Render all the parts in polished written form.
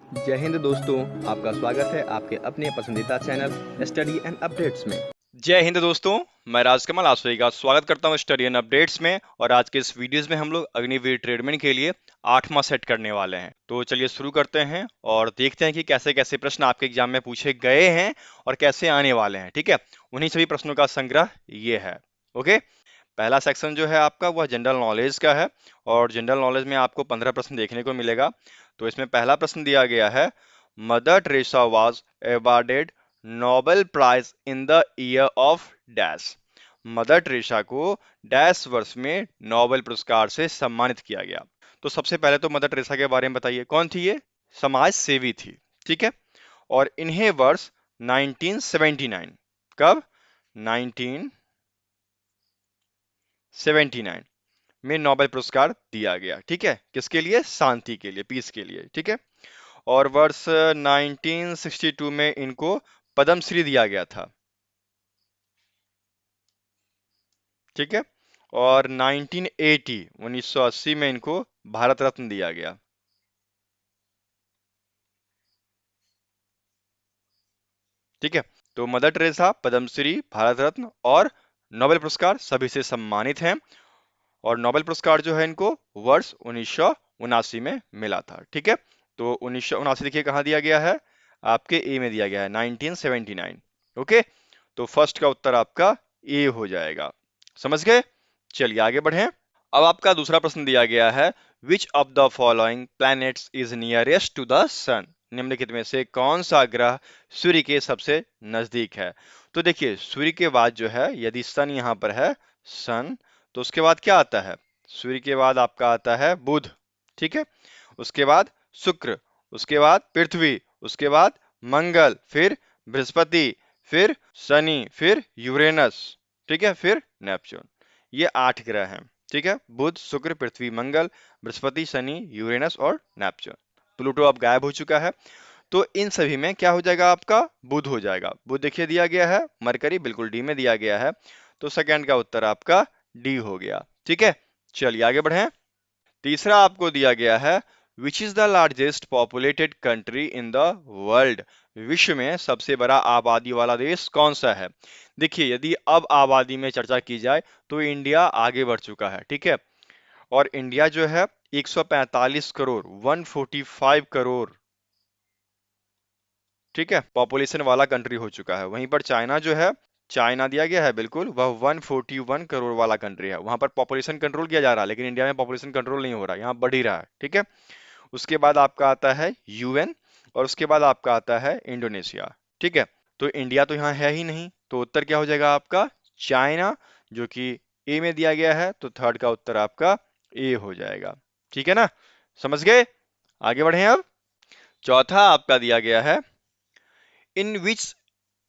जय हिंद दोस्तों, आपका स्वागत है आपके अपने पसंदीदा चैनल स्टडी एंड अपडेट्स में। जय हिंद दोस्तों। मैं राजकमल आप सभी का स्वागत करता हूं स्टडी एंड अपडेट्स में। और आज के इस वीडियोस में हम लोग अग्निवीर ट्रेडमैन के लिए 8वां सेट करने वाले हैं। तो चलिए शुरू करते हैं और देखते हैं कि कैसे कैसे प्रश्न आपके एग्जाम में पूछे गए हैं और कैसे आने वाले हैं। ठीक है, उन्हीं सभी प्रश्नों का संग्रह ये है। ओके, पहला सेक्शन जो है आपका वह जनरल नॉलेज का है और जनरल नॉलेज में आपको 15 प्रश्न देखने को मिलेगा। तो इसमें पहला प्रश्न दिया गया है, Mother Teresa was awarded Nobel Prize in the year of dash. Mother Teresa को डैश वर्ष में नोबेल पुरस्कार से सम्मानित किया गया। तो सबसे पहले तो मदर टेरेसा के बारे में बताइए, कौन थी ये? समाज सेवी थी। ठीक है, और इन्हें वर्ष 1979, कब? 1979 में नोबेल पुरस्कार दिया गया। ठीक है, किसके लिए? शांति के लिए, पीस के लिए। ठीक है, और वर्ष 1962 में इनको पद्मश्री दिया गया था। ठीक है, और 1980 में इनको भारत रत्न दिया गया। ठीक है, तो मदर टेरेसा पद्मश्री, भारत रत्न और नोबेल पुरस्कार सभी से सम्मानित हैं। और नोबेल पुरस्कार जो है इनको वर्ष 1979 में मिला था। ठीक है, तो 1979 देखिए कहाँ दिया गया है, आपके ए में दिया गया है 1979। ओके, तो फर्स्ट का उत्तर आपका ए हो जाएगा। समझ गए? चलिए आगे बढ़ें। अब आपका दूसरा प्रश्न दिया गया है, which of the following planets is nearest to the sun. निम्नलिखित में से कौन सा ग्रह सूर्य के सबसे नजदीक है? तो देखिए, सूर्य के बाद जो है, यदि सन यहाँ पर है, सन, तो उसके बाद क्या आता है? सूर्य के बाद आपका आता है बुध। ठीक है, उसके बाद शुक्र, उसके बाद पृथ्वी, उसके बाद मंगल, फिर बृहस्पति, फिर शनि, फिर यूरेनस। ठीक है, फिर नेपच्यून। ये 8 ग्रह हैं। ठीक है, बुध, शुक्र, पृथ्वी, मंगल, बृहस्पति, शनि, यूरेनस और नेपच्यून। प्लूटो अब गायब हो चुका है। तो इन सभी में क्या हो जाएगा आपका? बुध हो जाएगा। बुध देखिए दिया गया है, मरकरी बिल्कुल डी में दिया गया है। तो सेकंड का उत्तर आपका डी हो गया। ठीक है, चलिए आगे बढ़ें। तीसरा आपको दिया गया है, which is the largest populated country in the world. विश्व में सबसे बड़ा आबादी वाला देश कौन सा है? देखिए, यदि अब आबादी में चर्चा की जाए तो इंडिया आगे बढ़ चुका है। ठीक है, और इंडिया जो है 145 करोड़, 145 करोड़, ठीक है, पॉपुलेशन वाला कंट्री हो चुका है। वहीं पर चाइना जो है, चाइना दिया गया है बिल्कुल, वह 141 करोड़ वाला कंट्री है। वहां पर पॉपुलेशन कंट्रोल किया जा रहा है, लेकिन इंडिया में पॉपुलेशन कंट्रोल नहीं हो रहा, यहाँ बढ़ ही रहा है। ठीक है, उसके बाद आपका आता है यूएन और उसके बाद आपका आता है इंडोनेशिया। ठीक है, तो इंडिया तो यहाँ है ही नहीं, तो उत्तर क्या हो जाएगा आपका? चाइना, जो कि ए में दिया गया है। तो थर्ड का उत्तर आपका ए हो जाएगा। ठीक है ना, समझ गए? आगे बढ़े अब। चौथा आपका दिया गया है, in which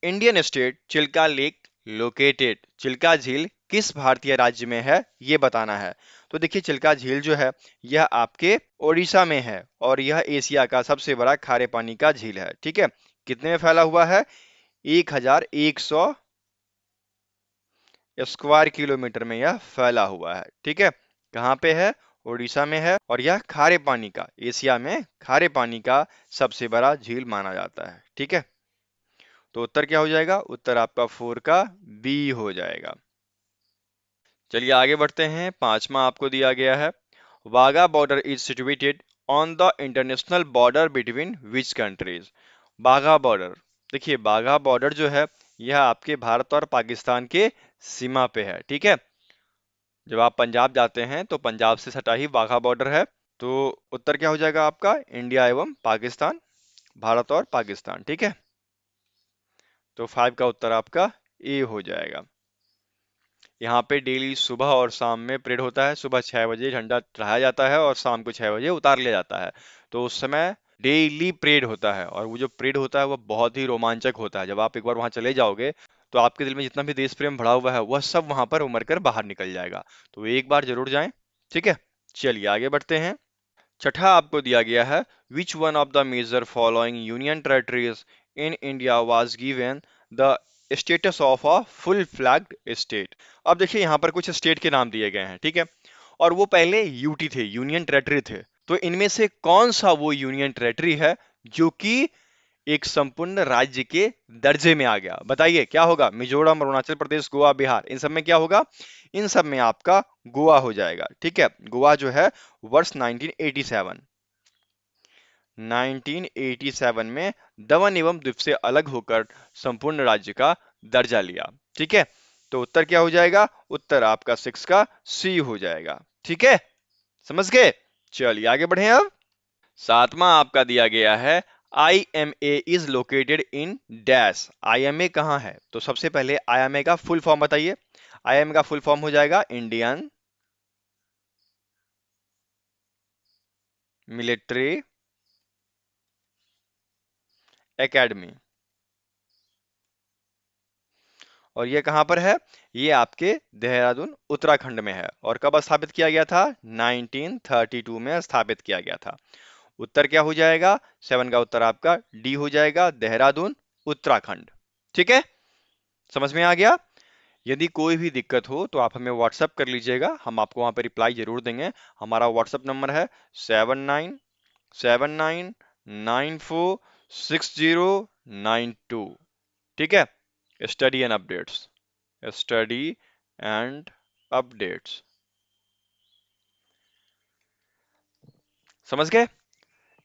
Indian state Chilka lake located. Chilka झील किस भारतीय राज्य में है, ये बताना है। तो देखिए, चिल्का झील जो है यह आपके ओडिशा में है और यह एशिया का सबसे बड़ा खारे पानी का झील है। ठीक है, कितने में फैला हुआ है? 1100 स्क्वायर किलोमीटर में यह फैला हुआ है। ठीक है, कहाँ पे है? ओडिशा में है और यह खारे पानी का, एशिया में खारे पानी का सबसे बड़ा झील माना जाता है। ठीक है, तो उत्तर क्या हो जाएगा? उत्तर आपका 4 का बी हो जाएगा। चलिए आगे बढ़ते हैं। पांचवा आपको दिया गया है, Wagah border is situated on the international border between which countries. Bagha border, देखिए बाघा बॉर्डर जो है यह आपके भारत और पाकिस्तान के सीमा पे है। ठीक है, जब आप पंजाब जाते हैं तो पंजाब से सटा ही वाघा बॉर्डर है। तो उत्तर क्या हो जाएगा आपका? इंडिया एवं पाकिस्तान, भारत और पाकिस्तान। ठीक है, तो 5 का उत्तर आपका ए हो जाएगा। यहाँ पे डेली सुबह और शाम में परेड होता है। सुबह 6 बजे झंडा चढ़ाया जाता है और शाम को 6 बजे उतार लिया जाता है। तो उस समय डेली परेड होता है और वो जो परेड होता है वह बहुत ही रोमांचक होता है। जब आप एक बार वहां चले जाओगे तो आपके दिल में जितना भी देश प्रेम भरा हुआ है वह सब वहां पर उमड़ कर बाहर निकल जाएगा। तो एक बार जरूर जाएं। ठीक है, चलिए आगे बढ़ते हैं। छठा आपको दिया गया है, which one of the major following union territories in India was given the status of a full flagged state. अब देखिए यहाँ पर कुछ स्टेट के नाम दिए गए हैं। ठीक है, और वो पहले यूटी थे, यूनियन टेरिटरी थे। तो इनमें से कौन सा वो यूनियन टेरिटरी है जो कि एक संपूर्ण राज्य के दर्जे में आ गया। बताइए क्या होगा? मिजोरम, अरुणाचल प्रदेश, गोवा, बिहार, इन सब में क्या होगा? इन सब में आपका गोवा हो जाएगा। ठीक है, गोवा जो है वर्ष 1987 में दमन एवं द्वीप से अलग होकर संपूर्ण राज्य का दर्जा लिया। ठीक है, तो उत्तर क्या हो जाएगा? उत्तर आपका 6 का सी हो जाएगा। ठीक है, समझ गए? चलिए आगे बढ़े अब। सातवां आपका दिया गया है, IMA is located in dash. IMA कहाँ है? तो सबसे पहले IMA का फुल फॉर्म बताइए। IMA का फुल फॉर्म हो जाएगा इंडियन मिलिट्री एकेडमी। और ये कहाँ पर है? ये आपके देहरादून उत्तराखंड में है। और कब स्थापित किया गया था? 1932 में स्थापित किया गया था। उत्तर क्या हो जाएगा? 7 का उत्तर आपका डी हो जाएगा, देहरादून उत्तराखंड। ठीक है, समझ में आ गया? यदि कोई भी दिक्कत हो तो आप हमें व्हाट्सएप कर लीजिएगा, हम आपको वहां पर रिप्लाई जरूर देंगे। हमारा व्हाट्सएप नंबर है 7979946092। ठीक है, study and updates, study and updates. समझ गए?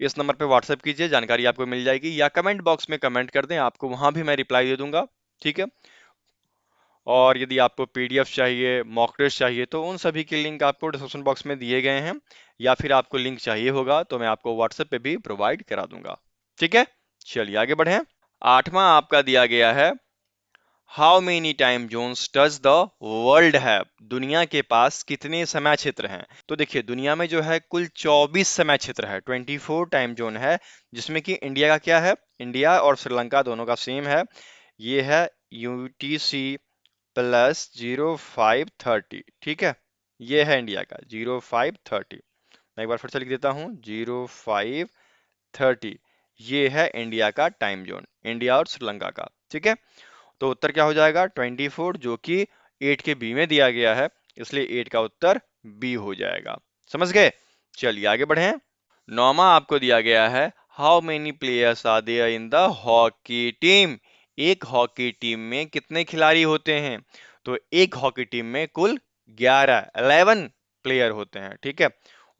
इस नंबर पे व्हाट्सएप कीजिए, जानकारी आपको मिल जाएगी, या कमेंट बॉक्स में कमेंट कर दें, आपको वहां भी मैं रिप्लाई दे दूंगा। ठीक है, और यदि आपको पीडीएफ चाहिए, मॉक टेस्ट चाहिए, तो उन सभी के लिंक आपको डिस्क्रिप्शन बॉक्स में दिए गए हैं, या फिर आपको लिंक चाहिए होगा तो मैं आपको व्हाट्सएप पे भी प्रोवाइड करा दूंगा। ठीक है, चलिए आगे बढ़ें। आठवां आपका दिया गया है, how many time zones does the world have. दुनिया के पास कितने समय क्षेत्र हैं? तो देखिए, दुनिया में जो है कुल 24 समय क्षेत्र है, 24 टाइम जोन है, जिसमें कि इंडिया का क्या है? इंडिया और श्रीलंका दोनों का सेम है, ये है UTC प्लस 0530। ठीक है, ये है इंडिया का 0530। मैं एक बार फिर से लिख देता हूँ, 0530, ये है इंडिया का टाइम जोन, इंडिया और श्रीलंका का। ठीक है, तो उत्तर क्या हो जाएगा? 24, जो कि 8 के बी में दिया गया है, इसलिए 8 का उत्तर बी हो जाएगा। समझ गए? चलिए आगे बढ़े। नौमा आपको दिया गया है, how many players are there in the hockey team. एक हॉकी टीम में कितने खिलाड़ी होते हैं? तो एक हॉकी टीम में कुल 11 प्लेयर होते हैं। ठीक है,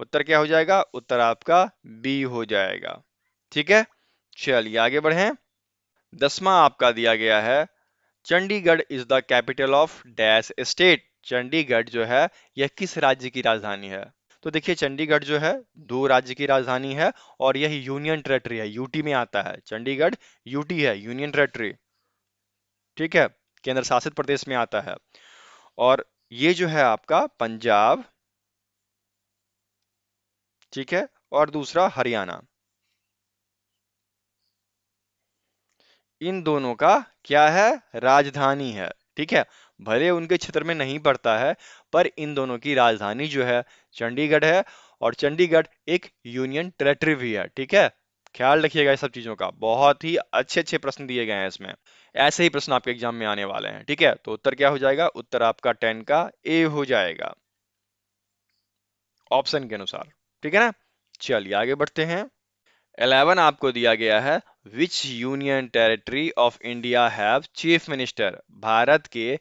उत्तर क्या हो जाएगा? उत्तर आपका बी हो जाएगा। ठीक है, चलिए आगे बढ़ें। 10वां आपका दिया गया है, Chandigarh is the capital of dash state. Chandigarh जो है यह किस राज्य की राजधानी है? तो देखिए, चंडीगढ़ जो है 2 राज्य की राजधानी है, और यह यूनियन टेरेटरी है, यूटी में आता है। चंडीगढ़ यूटी है, यूनियन टेरेटरी। ठीक है, केंद्र शासित प्रदेश में आता है। और ये जो है आपका पंजाब, ठीक है, और दूसरा हरियाणा, इन दोनों का क्या है? राजधानी है। ठीक है, भले उनके क्षेत्र में नहीं पड़ता है, पर इन दोनों की राजधानी जो है चंडीगढ़ है, और चंडीगढ़ एक यूनियन टेरेटरी भी है। ठीक है, ख्याल रखिएगा इस सब चीजों का, बहुत ही अच्छे अच्छे प्रश्न दिए गए हैं इसमें, ऐसे ही प्रश्न आपके एग्जाम में आने वाले हैं। ठीक है, तो उत्तर क्या हो जाएगा? उत्तर आपका 10 का ए हो जाएगा, ऑप्शन के अनुसार। ठीक है ना, चलिए आगे बढ़ते हैं। 11 आपको दिया गया है, विच union territory of India have chief minister. Bharat के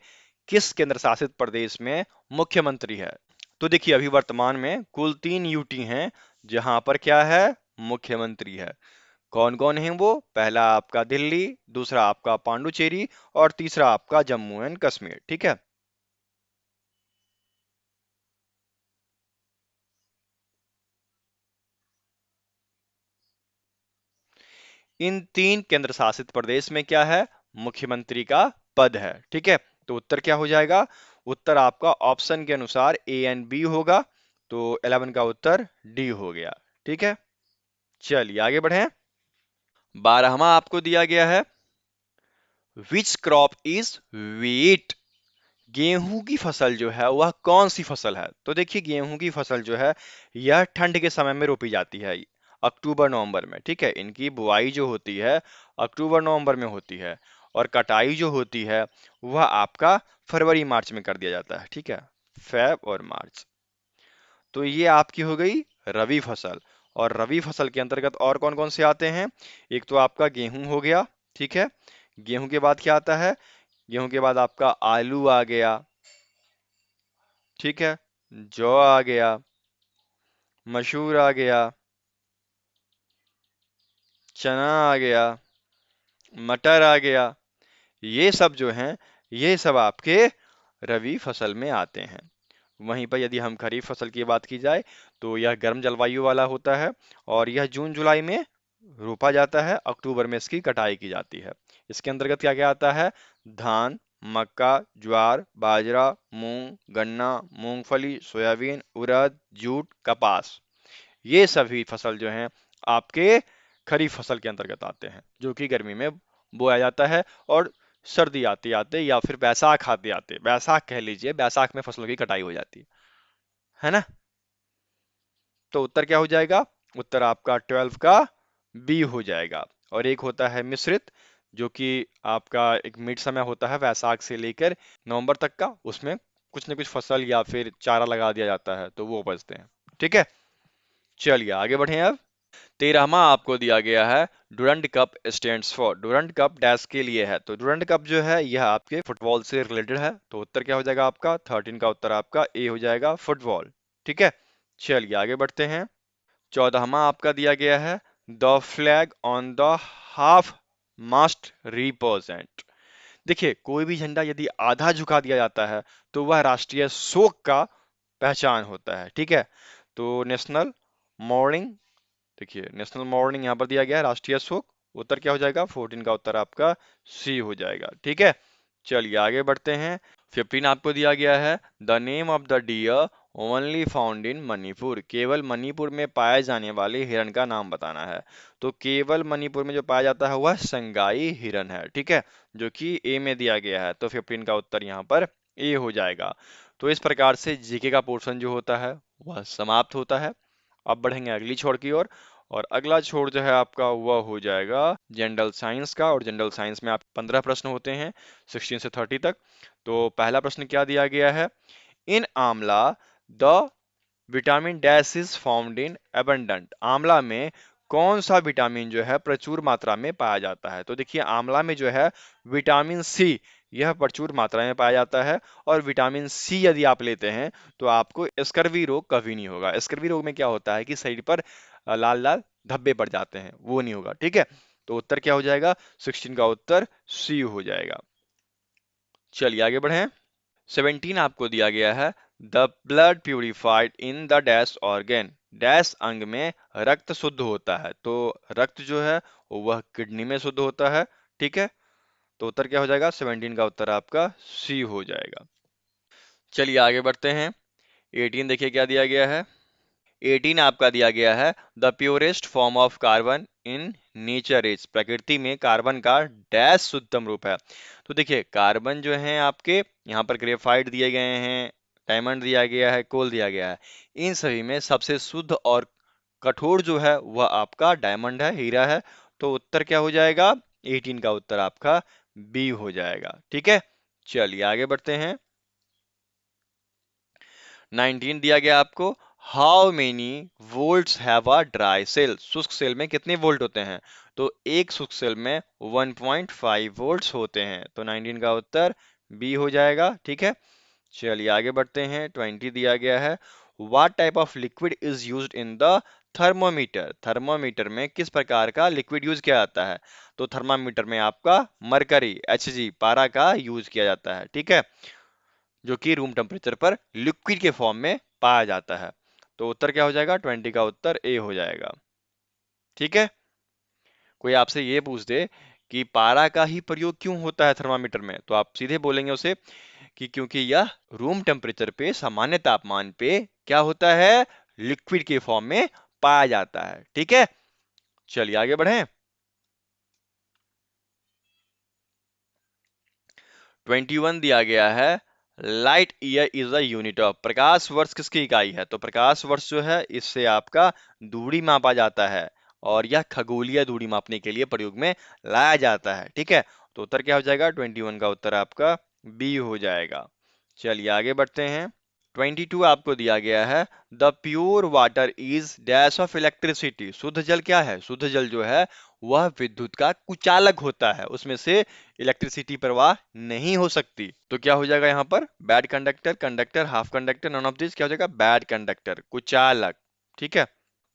किस केंद्र शासित प्रदेश में मुख्यमंत्री है? तो देखिए, अभी वर्तमान में कुल 3 यूटी हैं जहां पर क्या है? मुख्यमंत्री है। कौन कौन है वो? पहला आपका दिल्ली, दूसरा आपका पांडुचेरी, और तीसरा आपका जम्मू एंड कश्मीर। ठीक है, इन 3 केंद्र शासित प्रदेश में क्या है? मुख्यमंत्री का पद है। ठीक है, तो उत्तर क्या हो जाएगा? उत्तर आपका ऑप्शन के अनुसार ए एंड बी होगा, तो 11 का उत्तर डी हो गया। ठीक है, चलिए आगे बढ़ें। 12वां आपको दिया गया है, विच क्रॉप इज वीट। गेहूं की फसल जो है वह कौन सी फसल है? तो देखिए, गेहूं की फसल जो है यह ठंड के समय में रोपी जाती है, अक्टूबर नवंबर में। ठीक है, इनकी बुआई जो होती है अक्टूबर नवंबर में होती है, और कटाई जो होती है वह आपका फरवरी मार्च में कर दिया जाता है। ठीक है, फेब और मार्च। तो ये आपकी हो गई रबी फसल। और रबी फसल के अंतर्गत और कौन कौन से आते हैं? एक तो आपका गेहूं हो गया, ठीक है। गेहूं के बाद क्या आता है? गेहूं के बाद आपका आलू आ गया, ठीक है। जौ आ गया, मसूर आ गया, चना आ गया, मटर आ गया। ये सब जो हैं, ये सब आपके रबी फसल में आते हैं। वहीं पर यदि हम खरीफ फसल की बात की जाए तो यह गर्म जलवायु वाला होता है और यह जून जुलाई में रोपा जाता है, अक्टूबर में इसकी कटाई की जाती है। इसके अंतर्गत क्या क्या आता है? धान, मक्का, ज्वार, बाजरा, मूंग, गन्ना, मूंगफली, सोयाबीन, उड़द, जूट, कपास। ये सभी फसल जो हैं आपके खरीफ फसल के अंतर्गत आते हैं, जो कि गर्मी में बोया जाता है और सर्दी आते आते या फिर बैसाख आते आते, बैसाख कह लीजिए, बैसाख में फसलों की कटाई हो जाती है ना। तो उत्तर क्या हो जाएगा? उत्तर आपका 12 का बी हो जाएगा। और एक होता है मिश्रित, जो कि आपका एक मिड समय होता है वैसाख से लेकर नवंबर तक का, उसमें कुछ न कुछ फसल या फिर चारा लगा दिया जाता है तो वो उपजते हैं, ठीक है। चलिए आगे बढ़े अब। 13वां आपको दिया गया है Durand cup stands for. Durand cup dash के लिए है, तो डुरंड कप जो है यह आपके फुटबॉल से रिलेटेड है। तो उत्तर क्या हो जाएगा आपका? 13 का उत्तर आपका ए हो जाएगा, फुटबॉल, ठीक है। चलिए आगे बढ़ते हैं। 14वां आपका दिया गया है the flag on the half mast represent. देखिए, कोई भी झंडा यदि आधा झुका दिया जाता है तो वह राष्ट्रीय शोक का पहचान होता है, ठीक है। तो नेशनल मॉर्निंग, देखिए नेशनल मॉर्निंग यहाँ पर दिया गया है, राष्ट्रीय शोक। उत्तर क्या हो जाएगा? 14 का उत्तर आपका सी हो जाएगा, ठीक है। चलिए आगे बढ़ते हैं। 15 आपको दिया गया है the name of the deer only found in Manipur. केवल मणिपुर में पाए जाने वाले हिरण का नाम बताना है। तो केवल मणिपुर में जो पाया जाता है वह संगाई हिरण है, ठीक है, जो कि ए में दिया गया है। तो 15 का उत्तर यहाँ पर ए हो जाएगा। तो इस प्रकार से जीके का पोर्शन जो होता है वह समाप्त होता है। अब बढ़ेंगे अगली छोर की ओर, और अगला छोर जो है आपका वह हो जाएगा जनरल साइंस का। और जनरल साइंस में आप 15 प्रश्न होते हैं 16 से 30 तक। तो पहला प्रश्न क्या दिया गया है? इन आंवला the vitamin dash is found in abundant. आंवला में कौन सा विटामिन जो है प्रचुर मात्रा में पाया जाता है? तो देखिए, आंवला में जो है विटामिन सी यह प्रचुर मात्रा में पाया जाता है। और विटामिन सी यदि आप लेते हैं तो आपको स्कर्वी रोग कभी नहीं होगा। स्कर्वी रोग में क्या होता है कि शरीर पर लाल लाल धब्बे पड़ जाते हैं, वो नहीं होगा, ठीक है। तो उत्तर क्या हो जाएगा? 16 का उत्तर सी हो जाएगा। चलिए आगे बढ़ें। 17 आपको दिया गया है the blood purified in the dash organ. Dash अंग में रक्त शुद्ध होता है। तो रक्त जो है वह किडनी में शुद्ध होता है, ठीक है। तो उत्तर क्या हो जाएगा? 17 का उत्तर आपका सी हो जाएगा। चलिए आगे बढ़ते हैं। 18 देखिए क्या दिया गया है। 18 आपका दिया गया है the purest form of carbon in nature is. प्रकृति में कार्बन का डैश शुद्धतम रूप है। तो देखिए, कार्बन जो है आपके यहाँ पर ग्रेफाइट दिए गए हैं, डायमंड दिया गया है, कोल दिया गया है। इन सभी में सबसे शुद्ध और कठोर जो है वह आपका डायमंड है, हीरा है। तो उत्तर क्या हो जाएगा? 18 का उत्तर आपका बी हो जाएगा, ठीक है। चलिए आगे बढ़ते हैं। 19 दिया गया आपको how many volts have a dry cell. शुष्क सेल में कितने वोल्ट होते हैं? तो एक शुष्क सेल में 1.5 वोल्ट्स होते हैं। तो 19 का उत्तर बी हो जाएगा, ठीक है। चलिए आगे बढ़ते हैं। 20 दिया गया है what type of liquid is used in the thermometer. Thermometer में किस प्रकार का लिक्विड यूज किया जाता है? तो थर्मामीटर में आपका मरकरी, Hg, पारा का यूज किया जाता है, ठीक है, जो कि रूम टेम्परेचर पर लिक्विड के फॉर्म में पाया जाता है। तो उत्तर क्या हो जाएगा? 20 का उत्तर ए हो जाएगा, ठीक है। कोई आपसे ये पूछ दे कि पारा का ही प्रयोग क्यों होता है थर्मामीटर में, तो आप सीधे बोलेंगे उसे कि क्योंकि यह रूम टेम्परेचर पे, सामान्य तापमान पे क्या होता है? लिक्विड के फॉर्म में पाया जाता है, ठीक है। चलिए आगे बढ़ें। 21 दिया गया है light year is a unit of. प्रकाश वर्ष किसकी इकाई है? तो प्रकाश वर्ष जो है इससे आपका दूरी मापा जाता है और यह खगोलीय दूरी मापने के लिए प्रयोग में लाया जाता है, ठीक है। तो उत्तर क्या हो जाएगा? 21 का उत्तर आपका बी हो जाएगा। चलिए आगे बढ़ते हैं। 22 आपको दिया गया है, the pure water is dash of electricity. शुद्ध जल क्या है? शुद्ध जल जो है वह विद्युत का कुचालक होता है, उसमें से इलेक्ट्रिसिटी प्रवाह नहीं हो सकती। तो क्या हो जाएगा यहाँ पर? Bad conductor, conductor, half conductor, none of this क्या हो जाएगा? बैड कंडक्टर, कुचालक। ठीक है,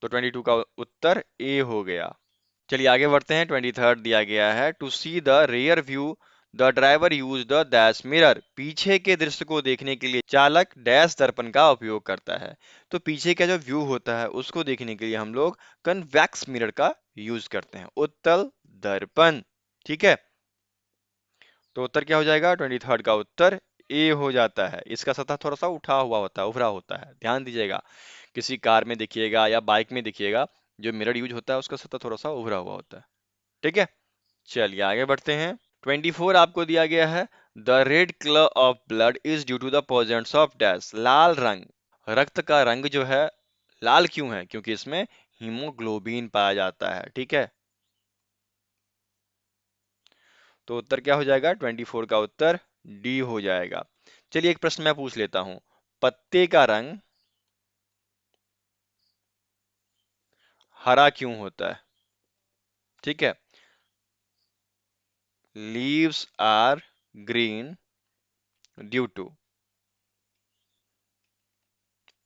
तो 22 का उत्तर ए हो गया। चलिए आगे बढ़ते हैं। 23 दिया गया है, to see the rear view the driver use the dash mirror. पीछे के दृश्य को देखने के लिए चालक डैश दर्पण का उपयोग करता है। तो पीछे का जो व्यू होता है उसको देखने के लिए हम लोग कन्वेक्स मिरर का यूज करते हैं, उत्तल दर्पण। ठीक है, तो उत्तर क्या हो जाएगा? 23 का उत्तर ए हो जाता है। इसका सतह थोड़ा सा उठा हुआ होता है, उभरा होता है, ध्यान दीजिएगा। किसी कार में देखिएगा या बाइक में देखिएगा, जो मिरर यूज होता है उसका सतह थोड़ा सा उभरा हुआ होता है। ठीक है, चलिए आगे बढ़ते हैं। 24 आपको दिया गया है, the red colour of blood is due to the presence of dash. लाल रंग, रक्त का रंग जो है लाल क्यों है? क्योंकि इसमें हीमोग्लोबिन पाया जाता है। ठीक है, तो उत्तर क्या हो जाएगा? 24 का उत्तर डी हो जाएगा। चलिए एक प्रश्न मैं पूछ लेता हूं, पत्ते का रंग हरा क्यों होता है? ठीक है, leaves are green due to.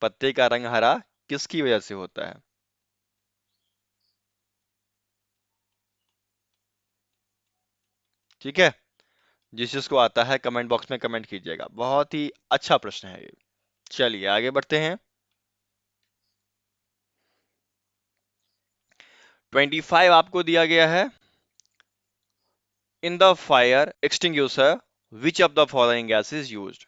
पत्ते का रंग हरा किसकी वजह से होता है? ठीक है, जिस जिसको आता है कमेंट बॉक्स में कमेंट कीजिएगा। बहुत ही अच्छा प्रश्न है ये। चलिए आगे बढ़ते हैं। 25 आपको दिया गया है, in the fire extinguisher which of the following gas is used.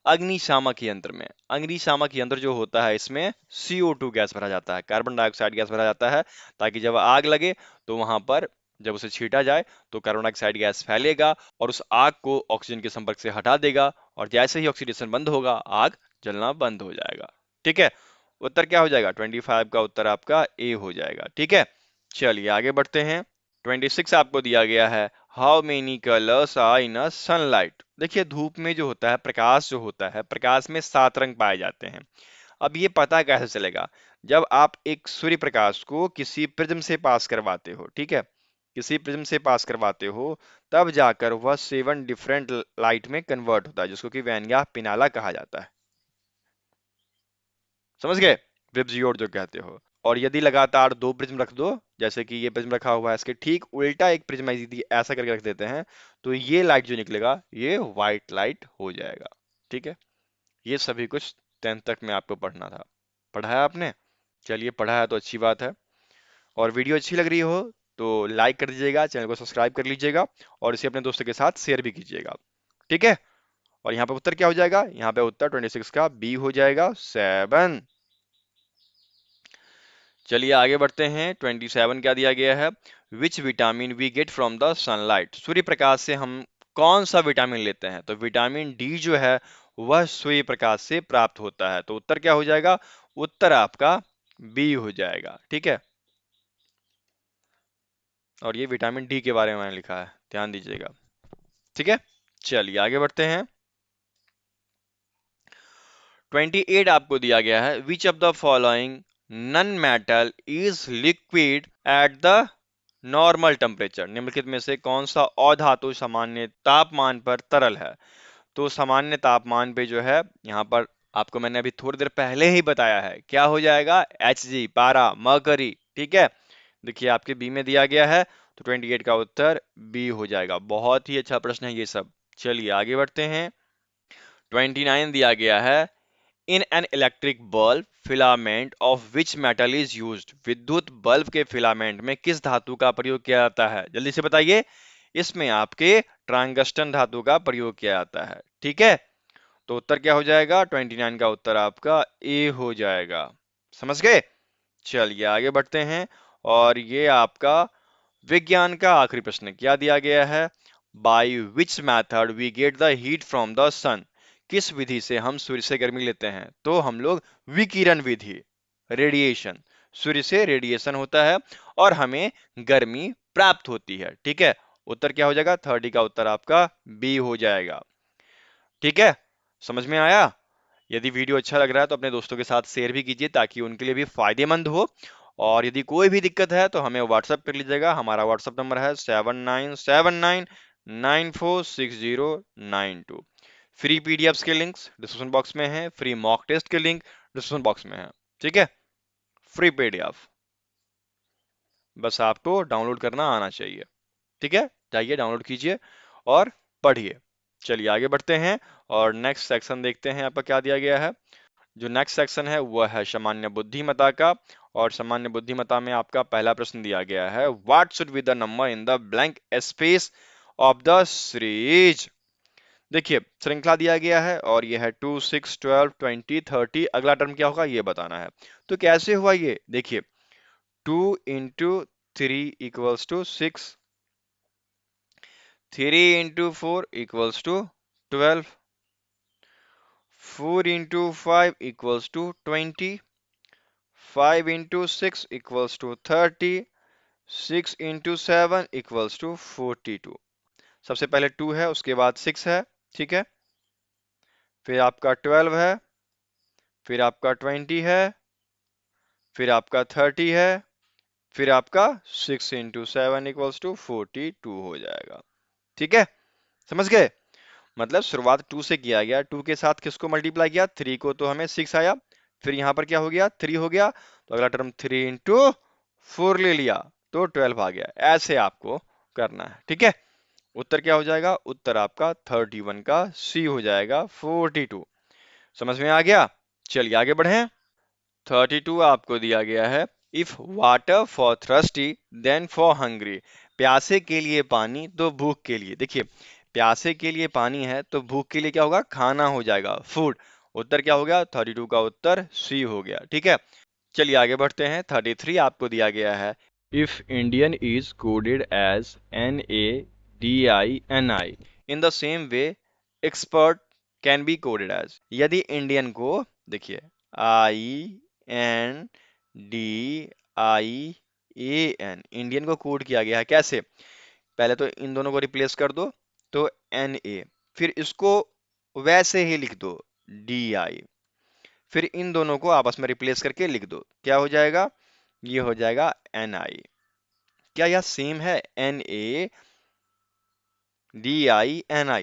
अग्निशामक यंत्र में, अग्निशामक यंत्र जो होता है इसमें CO2 गैस भरा जाता है, कार्बन डाइऑक्साइड गैस भरा जाता है, ताकि जब आग लगे तो वहां पर जब उसे छीटा जाए तो कार्बन डाइऑक्साइड गैस फैलेगा और उस आग को ऑक्सीजन के संपर्क से हटा देगा, और जैसे ही ऑक्सीडेशन बंद होगा आग जलना बंद हो जाएगा। ठीक है, उत्तर क्या हो जाएगा? 25 का उत्तर आपका ए हो जाएगा। ठीक है, चलिए आगे बढ़ते हैं। 26 आपको दिया गया है, how many colours are in a sunlight. देखिए धूप में जो होता है, प्रकाश जो होता है, प्रकाश में 7 रंग पाए जाते हैं। अब ये पता कैसे चलेगा? जब आप एक सूर्य प्रकाश को किसी प्रिज्म से पास करवाते हो, ठीक है, किसी प्रिज्म से पास करवाते हो, तब जाकर वह 7 डिफरेंट लाइट में कन्वर्ट होता है, जिसको कि वैनया पिनाला कहा जाता है। समझ गए? विबजियोर जो कहते हो। और यदि लगातार 2 प्रिज्म रख दो, जैसे कि ये प्रिज्म रखा हुआ है, इसके ठीक उल्टा एक प्रिज्म यदि ऐसा करके रख देते हैं, तो ये लाइट जो निकलेगा ये व्हाइट लाइट हो जाएगा। ठीक है, ये सभी कुछ 10th तक में आपको पढ़ना था। पढ़ा है आपने? चलिए पढ़ा है तो अच्छी बात है। और वीडियो अच्छी लग रही हो तो लाइक कर दीजिएगा, चैनल को सब्सक्राइब कर लीजिएगा और इसे अपने दोस्तों के साथ शेयर भी कीजिएगा। ठीक है, और यहाँ पे उत्तर क्या हो जाएगा? यहाँ पे उत्तर 26 का बी हो जाएगा, 7। चलिए आगे बढ़ते हैं। 27 क्या दिया गया है, which vitamin we get from the sunlight. सूर्य प्रकाश से हम कौन सा विटामिन लेते हैं? तो विटामिन डी जो है वह सूर्य प्रकाश से प्राप्त होता है। तो उत्तर क्या हो जाएगा? उत्तर आपका बी हो जाएगा। ठीक है, और ये विटामिन डी के बारे में मैंने लिखा है, ध्यान दीजिएगा। ठीक है, चलिए आगे बढ़ते हैं। 28 आपको दिया गया है, which of the following non metal is liquid at the normal temperature. निम्नलिखित में से कौन सा अधातु सामान्य तापमान पर तरल है? तो सामान्य तापमान पे जो है, यहाँ पर आपको मैंने अभी थोड़ी देर पहले ही बताया है, क्या हो जाएगा? Hg, पारा, मरकरी। ठीक है, देखिए आपके बी में दिया गया है, तो 28 का उत्तर बी हो जाएगा। बहुत ही अच्छा प्रश्न है ये सब। चलिए आगे बढ़ते हैं। 29 दिया गया है, in an electric bulb filament of which metal is used. विद्युत बल्ब के फिलामेंट में किस धातु का प्रयोग किया जाता है? जल्दी से बताइए। इसमें आपके टंगस्टन धातु का प्रयोग किया जाता है। ठीक है, तो उत्तर क्या हो जाएगा? 29 का उत्तर आपका ए हो जाएगा। समझ गए? चलिए आगे बढ़ते हैं। और ये आपका विज्ञान का आखिरी प्रश्न क्या दिया गया है, by which method we get the heat from the sun. किस विधि से हम सूर्य से गर्मी लेते हैं? तो हम लोग विकिरण विधि, रेडिएशन, सूर्य से रेडिएशन होता है और हमें गर्मी प्राप्त होती है। ठीक है, उत्तर क्या हो जाएगा? 30 का उत्तर आपका बी हो जाएगा। ठीक है, समझ में आया? यदि वीडियो अच्छा लग रहा है तो अपने दोस्तों के साथ शेयर भी कीजिए ताकि उनके लिए भी फायदेमंद हो। और यदि कोई भी दिक्कत है तो हमें व्हाट्सएप कर लीजिएगा। हमारा व्हाट्सएप नंबर है 7979946092। फ्री पीडीएफ्स के लिंक्स डिस्क्रिप्शन बॉक्स में है, फ्री मॉक टेस्ट के लिंक डिस्क्रिप्शन बॉक्स में है। ठीक है, फ्री पीडीएफ बस आपको डाउनलोड करना आना चाहिए। ठीक है, जाइए डाउनलोड कीजिए और पढ़िए। चलिए आगे बढ़ते हैं और नेक्स्ट सेक्शन देखते हैं आपका क्या दिया गया है। जो नेक्स्ट सेक्शन है वह है सामान्य बुद्धिमत्ता का। और सामान्य बुद्धिमत्ता में आपका पहला प्रश्न दिया गया है, what should be the number in the blank space of the series. देखिए श्रृंखला दिया गया है और यह है 2, 6, 12, 20, 30। अगला टर्म क्या होगा ये बताना है। तो कैसे हुआ ये, देखिए 2 into 3 equals to 6, 3 into 4 equals to 12, 4 into 5 equals to 20, 5 into 6 equals to 30, 6 into 7 equals to 42। सबसे पहले 2 है, उसके बाद 6 है, ठीक है, फिर आपका 12 है, फिर आपका 20 है, फिर आपका 30 है, फिर आपका 6 into 7 equals to 42 हो जाएगा। ठीक है, समझ गए। मतलब शुरुआत 2 से किया गया, 2 के साथ किसको मल्टीप्लाई किया, 3 को, तो हमें 6 आया। फिर यहाँ पर क्या हो गया, 3 हो गया, तो अगला टर्म 3 इंटू 4 ले लिया तो 12 आ गया। ऐसे आपको करना है। ठीक है, उत्तर क्या हो जाएगा, उत्तर आपका 31 का सी हो जाएगा, 42। समझ में आ गया। चलिए आगे बढ़े। 32 आपको दिया गया है, if water for thirsty then for hungry. प्यासे के लिए पानी तो भूख के लिए। देखिए प्यासे के लिए पानी है तो भूख के लिए क्या होगा, खाना हो जाएगा, फूड। उत्तर क्या हो गया, 32 का उत्तर सी हो गया। ठीक है, चलिए आगे बढ़ते हैं। 33 आपको दिया गया है, if Indian is coded as NADINI in the same way expert can be coded as. यदि इंडियन को, देखिए INDIAN, इंडियन को कोड किया गया है कैसे, पहले तो इन दोनों को रिप्लेस कर दो तो NA, फिर इसको वैसे ही लिख दो DI, फिर इन दोनों को आपस में रिप्लेस करके लिख दो, क्या हो जाएगा, ये हो जाएगा NI। क्या यह सेम है, NADINI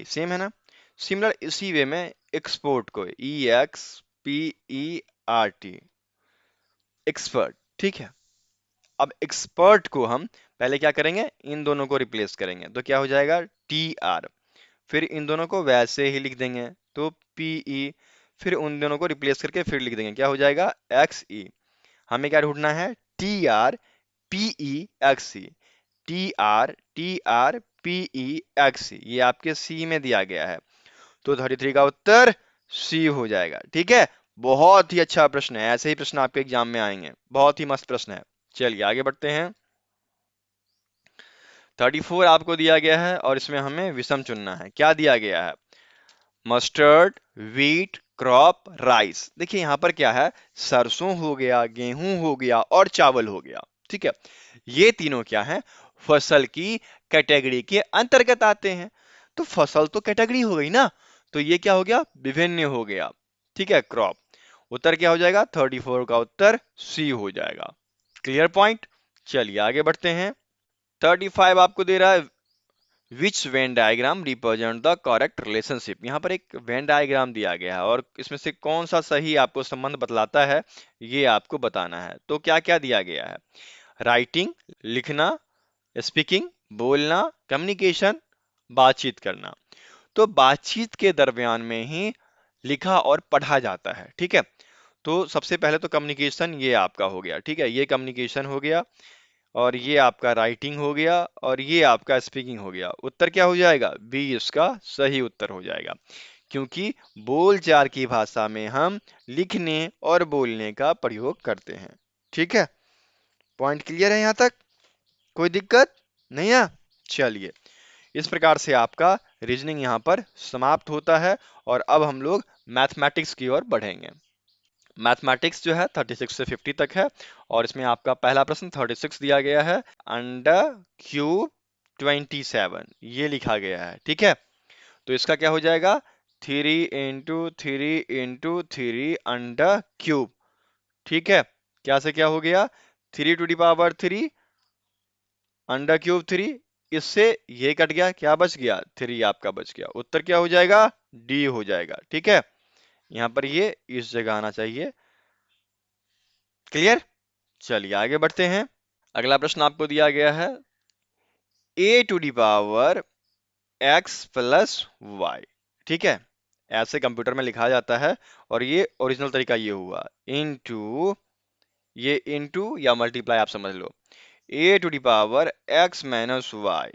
सेम है ना। सिमिलर इसी वे में एक्सपोर्ट को EXPERT, एक्सपर्ट। ठीक है, अब एक्सपर्ट को हम पहले क्या करेंगे, इन दोनों को रिप्लेस करेंगे तो क्या हो जाएगा TR, फिर इन दोनों को वैसे ही लिख देंगे तो PE, फिर उन दोनों को रिप्लेस करके फिर लिख देंगे, क्या हो जाएगा XE। हमें क्या ढूंढना है, TR PE XE, TR TR PE XE, ये आपके सी में दिया गया है, तो 33 का उत्तर सी हो जाएगा। ठीक है, बहुत ही अच्छा प्रश्न है, ऐसे ही प्रश्न आपके एग्जाम में आएंगे, बहुत ही मस्त प्रश्न है। चलिए आगे बढ़ते हैं। 34 आपको दिया गया है और इसमें हमें विषम चुनना है। क्या दिया गया है, मस्टर्ड, व्हीट, क्रॉप, राइस। देखिए यहाँ पर क्या है, सरसों हो गया, गेहूं हो गया और चावल हो गया। ठीक है, ये तीनों क्या है, फसल की कैटेगरी के अंतर्गत आते हैं। तो फसल तो कैटेगरी हो गई ना, तो ये क्या हो गया, विभिन्न हो गया। ठीक है, क्रॉप। उत्तर क्या हो जाएगा, 34 का उत्तर सी हो जाएगा। Clear point. चलिए आगे बढ़ते हैं। 35 आपको दे रहा है, which Venn diagram represent the correct relationship. यहाँ पर एक वेन डायग्राम दिया गया है और इसमें से कौन सा सही आपको संबंध बतलाता है ये आपको बताना है। तो क्या क्या दिया गया है, राइटिंग लिखना, स्पीकिंग बोलना, कम्युनिकेशन बातचीत करना। तो बातचीत के दरमियान में ही लिखा और पढ़ा जाता है। ठीक है, तो सबसे पहले तो कम्युनिकेशन ये आपका हो गया। ठीक है, ये कम्युनिकेशन हो गया और ये आपका राइटिंग हो गया और ये आपका स्पीकिंग हो गया। उत्तर क्या हो जाएगा, बी इसका सही उत्तर हो जाएगा, क्योंकि बोलचाल की भाषा में हम लिखने और बोलने का प्रयोग करते हैं। ठीक है, पॉइंट क्लियर है यहाँ तक, कोई दिक्कत नहीं है। चलिए इस प्रकार से आपका रीजनिंग यहाँ पर समाप्त होता है और अब हम लोग मैथमेटिक्स की ओर बढ़ेंगे। मैथमेटिक्स जो है 36 से 50 तक है और इसमें आपका पहला प्रश्न 36 दिया गया है, अंडर क्यूब 27 ये लिखा गया है। ठीक है, तो इसका क्या हो जाएगा, 3 अंडर क्यूब। ठीक है, क्या से क्या हो गया, 3 to the power 3 under cube 3। इससे ये कट गया, क्या बच गया, 3 आपका बच गया। उत्तर क्या हो जाएगा, डी हो जाएगा। ठीक है, यहां पर ये इस जगह आना चाहिए। क्लियर, चलिए आगे बढ़ते हैं। अगला प्रश्न आपको दिया गया है a to the power x plus Y. ठीक है, ऐसे कंप्यूटर में लिखा जाता है, और ये ओरिजिनल तरीका ये हुआ, इनटू, ये इनटू या मल्टीप्लाई आप समझ लो, a to the power x minus Y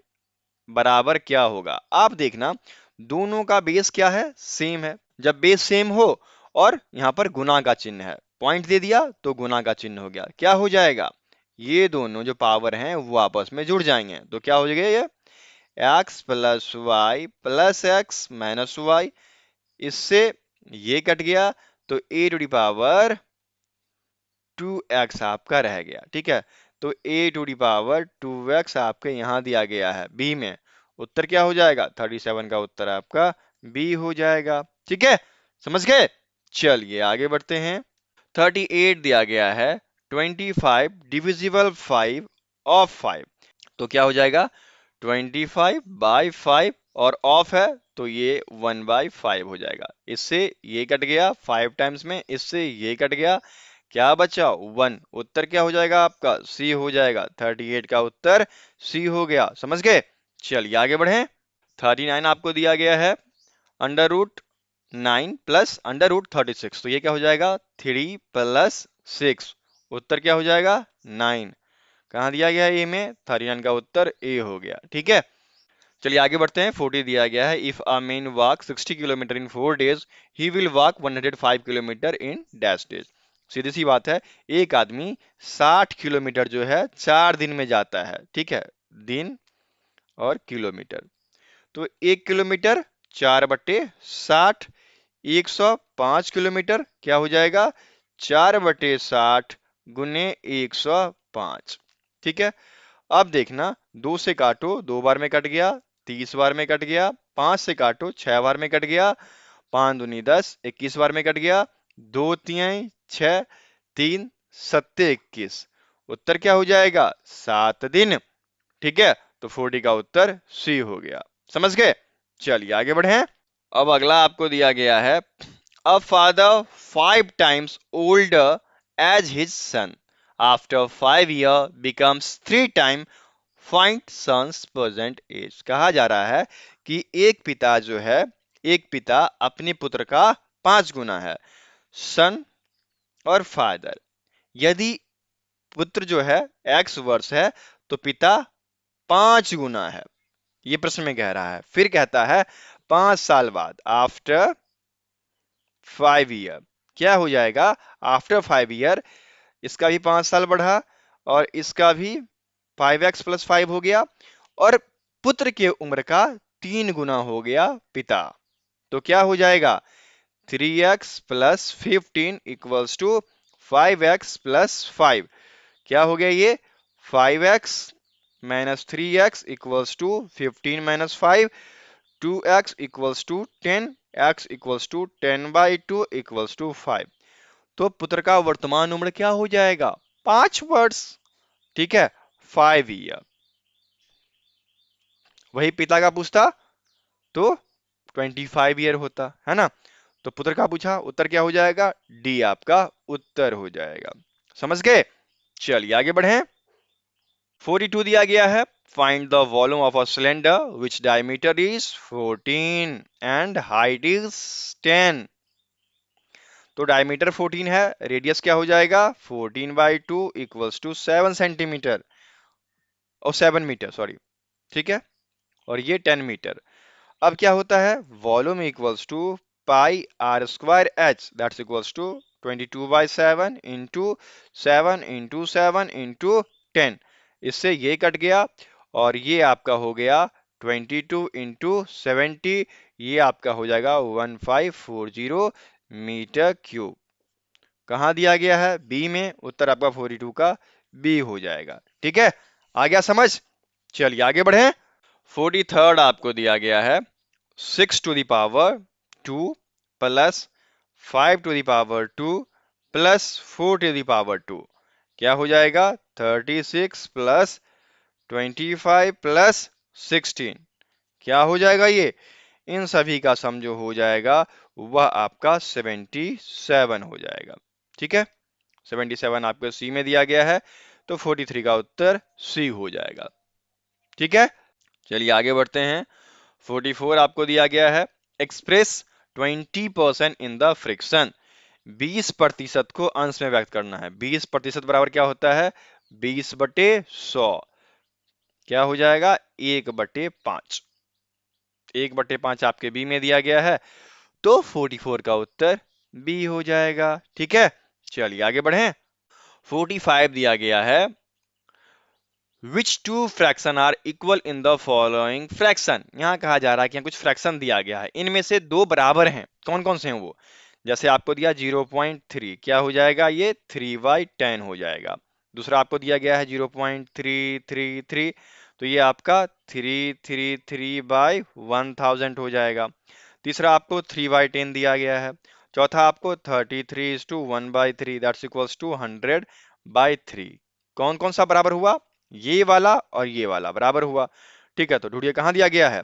बराबर क्या होगा। आप देखना दोनों का बेस क्या है, सेम है। जब बेस सेम हो और यहां पर गुना का चिन्ह है, पॉइंट दे दिया तो गुना का चिन्ह हो गया, क्या हो जाएगा, ये दोनों जो पावर हैं वो आपस में जुड़ जाएंगे। तो क्या हो जाएगा, ये x plus X minus Y, इससे ये कट गया, तो a to the power 2x आपका रह गया। ठीक है, तो a to the power 2x आपके यहां दिया गया है b में। उत्तर क्या हो जाएगा, 37 का उत्तर आपका b हो जाएगा। ठीक है, समझ गए, चलिए आगे बढ़ते हैं। 38 दिया गया है 25 डिविजिबल 5 ऑफ 5। तो क्या हो जाएगा, 25/5 और ऑफ है तो ये 1/5 हो जाएगा। इससे ये कट गया 5 टाइम्स में, इससे ये कट गया, क्या बचा 1। उत्तर क्या हो जाएगा आपका, सी हो जाएगा। 38 का उत्तर सी हो गया। समझ गए, चलिए आगे बढ़े। 39 आपको दिया गया है √9 प्लस √36। तो ये क्या हो जाएगा, 3 प्लस 6। उत्तर क्या हो जाएगा, 9। कहाँ दिया गया है ए में, 39 का उत्तर ए हो गया। ठीक है, चलिए आगे बढ़ते हैं। 40 दिया गया है if a man walk 60 kilometre in 4 days he will walk 105 kilometre in dash days. सीधी सी बात है, एक आदमी 60 किलोमीटर जो है 4 दिन में जाता है। ठीक है, दिन और किलोमीटर, तो 1 किलोमीटर 4/60, 105 किलोमीटर क्या हो जाएगा, 4/60 गुने 105। ठीक है, अब देखना 2 से काटो 2 बार में कट गया, 30 बार में कट गया, 5 से काटो 6 बार में कट गया, 5 दूनी 10 21 बार में कट गया, 2 तिहाई 6 3 7 21। उत्तर क्या हो जाएगा, 7 दिन। ठीक है, तो 40 का उत्तर सी हो गया। समझ गए, चलिए आगे बढ़े। अब अगला आपको दिया गया है a father 5 times older as his son after 5 year becomes 3 time find sons present age. कहा जा रहा है कि एक पिता जो है, एक पिता अपने पुत्र का 5 गुना है, सन और फादर। यदि पुत्र जो है x वर्ष है तो पिता 5 गुना है, ये प्रश्न में कह रहा है। फिर कहता है 5 साल बाद, आफ्टर 5 ईयर, क्या हो जाएगा, आफ्टर 5 ईयर, इसका भी 5 साल बढ़ा और इसका भी 5x प्लस 5 हो गया, और पुत्र के उम्र का 3 गुना हो गया पिता। तो क्या हो जाएगा, 3x plus 15 equals to 5x plus 5। क्या हो गया ये, 5x minus 3x equals to 15 minus 5, 2x equals to 10, x equals to 10/2 equals to 5। तो पुत्र का वर्तमान उम्र क्या हो जाएगा, 5 वर्ष। ठीक है, 5 ईयर। वही पिता का पूछता तो 25 ईयर होता है ना। तो पुत्र का पूछा, उत्तर क्या हो जाएगा, डी आपका उत्तर हो जाएगा। समझ गए, चलिए आगे बढ़े। 42 दिया गया है find the volume of a cylinder which diameter is 14 and height is 10। तो डायमीटर 14 है, रेडियस क्या हो जाएगा, 14/2 इक्वल्स टू 7 सेंटीमीटर और 7 मीटर सॉरी। ठीक है, और ये 10 मीटर। अब क्या होता है, volume equals to pi r square h, that's equals to 22/7 into 7 into 7 into 10। इससे ये कट गया और ये आपका हो गया 22 इंटू 70, ये आपका हो जाएगा 1540 मीटर क्यूब। कहाँ दिया गया है, बी में। उत्तर आपका 42 का बी हो जाएगा। ठीक है, आ गया समझ, चलिए आगे बढ़े। 43rd आपको दिया गया है 6 to the power 2 plus 5 to the power 2 plus 4 to the power 2 क्या हो जाएगा 36 प्लस 25 प्लस 16 क्या हो जाएगा ये इन सभी का सम जो हो जाएगा वह आपका 77 हो जाएगा। ठीक है 77 आपको सी में दिया गया है तो 43 का उत्तर सी हो जाएगा। ठीक है चलिए आगे बढ़ते हैं 44 आपको दिया गया है एक्सप्रेस 20% इन द फ्रिक्शन 20% को अंश में व्यक्त करना है 20% बराबर क्या होता है 20/100 क्या हो जाएगा 1/5 1/5 आपके बी में दिया गया है तो 44 का उत्तर बी हो जाएगा। ठीक है चलिए आगे बढ़ें 45 दिया गया है which two fraction are equal in the following fraction यहां कहा जा रहा है कि यहाँ कुछ फ्रैक्शन दिया गया है इनमें से दो बराबर हैं कौन कौन से हैं वो जैसे आपको दिया 0.3 क्या हो जाएगा ये 3/10 हो जाएगा दूसरा आपको दिया गया है 0.333 तो ये आपका 333/1000 हो जाएगा तीसरा आपको 3/10 दिया गया है चौथा आपको 33:1/3 दैट्स इक्वल्स टू 100/3 कौन कौन सा बराबर हुआ ये वाला और ये वाला बराबर हुआ। ठीक है तो ढूंढिए कहां दिया गया है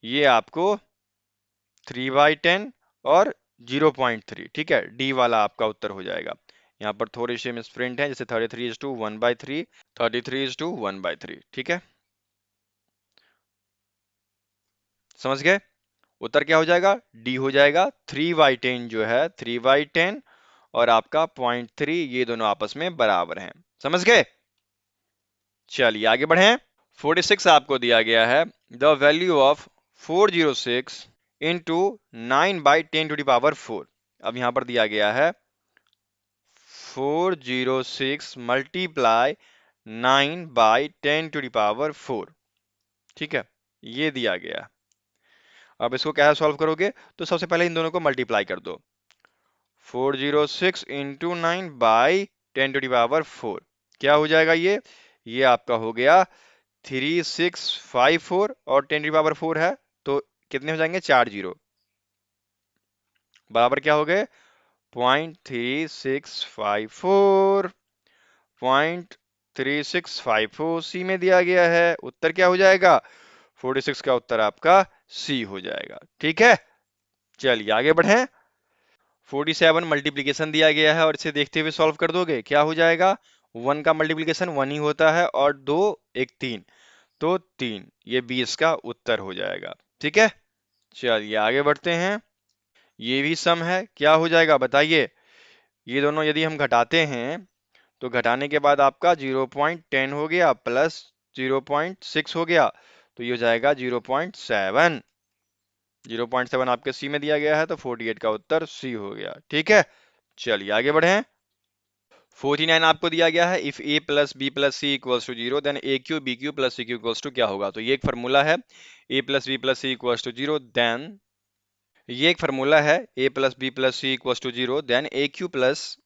ये आपको 3/10 और 0.3 ठीक है डी वाला आपका उत्तर हो जाएगा यहाँ पर थोड़े से मिसप्रिंट है जैसे 33:1/3 33:1/3 ठीक है समझ गए उत्तर क्या हो जाएगा डी हो जाएगा 3/10 जो है 3/10 और आपका 0.3 ये दोनों आपस में बराबर हैं समझ गए चलिए आगे बढ़ें 46 आपको दिया गया है the value of 406 into 9/10 to the power 4 अब यहां पर दिया गया है 406 मल्टीप्लाई 9/10 टू द पावर 4 ठीक है ये दिया गया अब इसको कैसे सॉल्व करोगे तो सबसे पहले इन दोनों को मल्टीप्लाई कर दो 406 इंटू 9/10 टू द पावर 4 क्या हो जाएगा ये आपका हो गया 3654 और 10 टू द पावर 4 है तो कितने हो जाएंगे 4 जीरो बराबर क्या हो गए 0.3654 0.3654 सी में दिया गया है उत्तर क्या हो जाएगा 46 का उत्तर आपका सी हो जाएगा। ठीक है चलिए आगे बढ़ें 47 मल्टीप्लीकेशन दिया गया है और इसे देखते हुए सॉल्व कर दोगे क्या हो जाएगा 1 का मल्टीप्लीकेशन 1 ही होता है और 2 1 3 तो 3 ये 20 का उत्तर हो जाएगा। ठीक है चलिए आगे बढ़ते हैं ये भी सम है क्या हो जाएगा बताइए ये दोनों यदि हम घटाते हैं तो घटाने के बाद आपका 0.10 हो गया प्लस 0.6 हो गया तो ये हो जाएगा 0.7 0.7 आपके सी में दिया गया है तो 48 का उत्तर सी हो गया। ठीक है चलिए आगे बढ़ें 49 आपको दिया गया है if a plus b plus c equals to 0 then a cube b Q plus c cube equals to क्या होगा तो ये एक फार्मूला है a plus b plus c equals to 0 then ये एक फार्मूला है a plus b plus c equals to 0 then a Q plus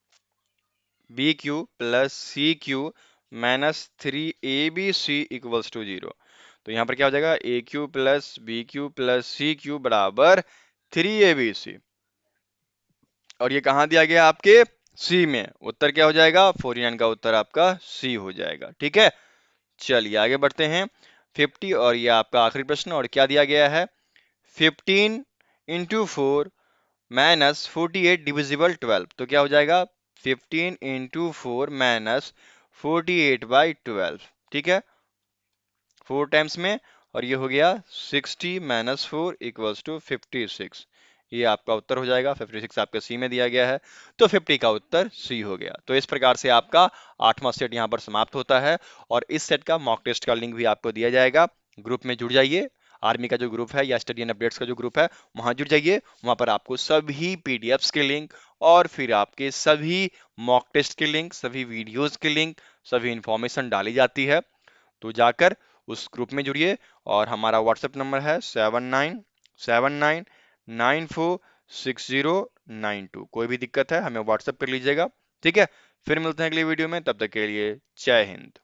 b Q plus c cube minus 3abc equals to 0 तो यहाँ पर क्या हो जाएगा a Q plus b Q plus c q बराबर 3abc और ये कहाँ दिया गया आपके सी में उत्तर क्या हो जाएगा 49 का उत्तर आपका सी हो जाएगा। ठीक है चलिए आगे बढ़ते हैं 50 और ये आपका आखिरी प्रश्न और क्या दिया गया है 15 इंटू 4 माइनस 48 डिविजिबल 12 तो क्या हो जाएगा 15 इंटू 4 माइनस 48/12 ठीक है 4 टाइम्स में और ये हो गया 60 माइनस 4 इक्वल्स टू 56 ये आपका उत्तर हो जाएगा 56 आपके सी में दिया गया है तो 50 का उत्तर सी हो गया। तो इस प्रकार से आपका 8वां सेट यहाँ पर समाप्त होता है और इस सेट का मॉक टेस्ट का लिंक भी आपको दिया जाएगा ग्रुप में जुड़ जाइए आर्मी का जो ग्रुप है या स्टडी एंड अपडेट्स का जो ग्रुप है वहां जुड़ जाइए वहां पर आपको सभी पीडीएफ्स के लिंक और फिर आपके सभी मॉक टेस्ट के लिंक सभी वीडियोस के लिंक सभी इंफॉर्मेशन डाली जाती है तो जाकर उस ग्रुप में जुड़िए और हमारा व्हाट्सएप नंबर है 7979946092 कोई भी दिक्कत है हमें व्हाट्सएप कर लीजिएगा। ठीक है फिर मिलते हैं अगली वीडियो में तब तक के लिए जय हिंद।